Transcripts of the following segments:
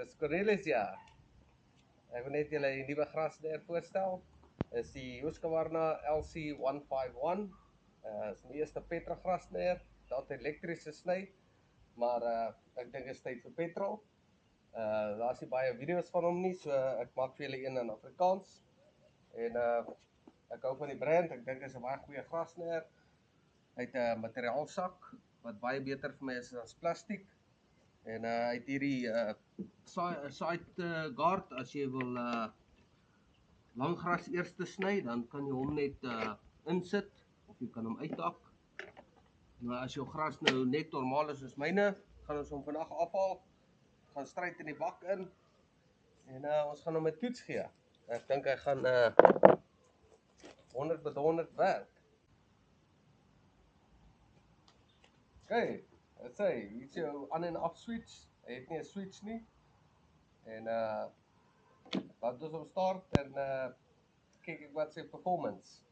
Dis Cornelis hier. Ek wil net julle 'n nuwe grasnyer voorstel. Is die Husqvarna LC151. Is die eerste Petra grasnyer. Dat elektrische sny, maar ek dink is tyd vir petrol. Daar's nie baie video's van hom nie, so ek maak vir julle een in Afrikaans. En ek hou van die brand. Ek dink is 'n baie goeie grasnyer. Hy het 'n materiaalsak wat baie beter vir my is as plastiek. En hy het hierdie side guard. As jy wil lang gras eers sny, dan kan jy hom net insit of jy kan hom uithak. Maar as jou gras nou net normaal is soos myne, gaan ons hom vandag afhaal, gaan stryd in die bak in en ons gaan hom 'n toets gee. Ek dink hy gaan 100 met 100 werk. Okay, dit sê, hier is jou aan en af switch. Hy het nie 'n switch nie. En laat ons hom start en kyk ek wat sy performance.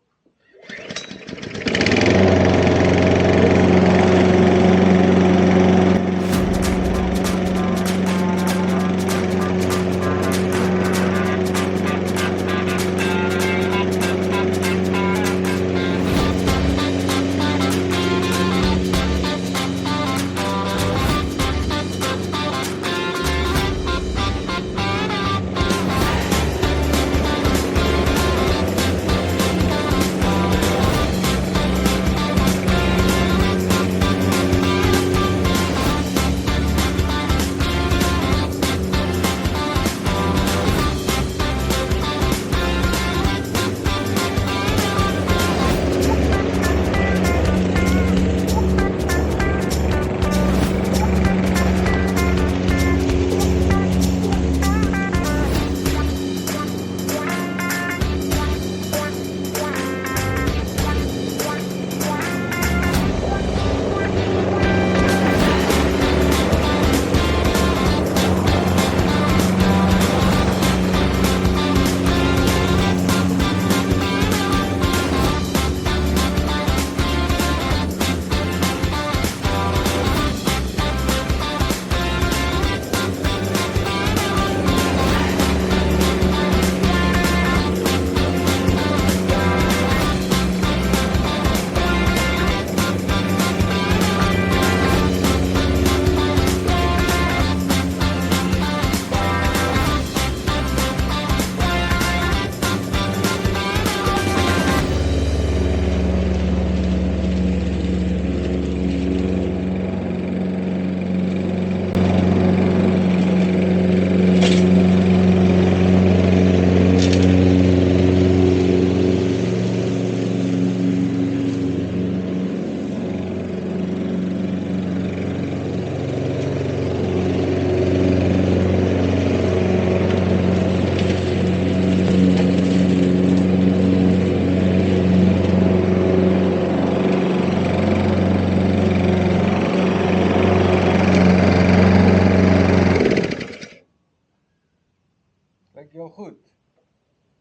Lyk jou goed.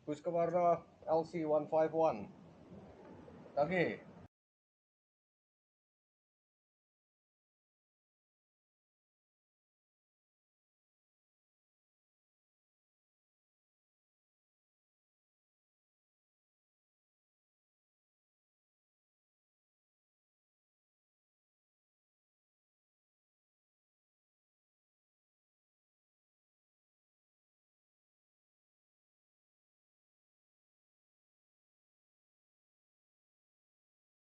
Husqvarna LC151. Dankie.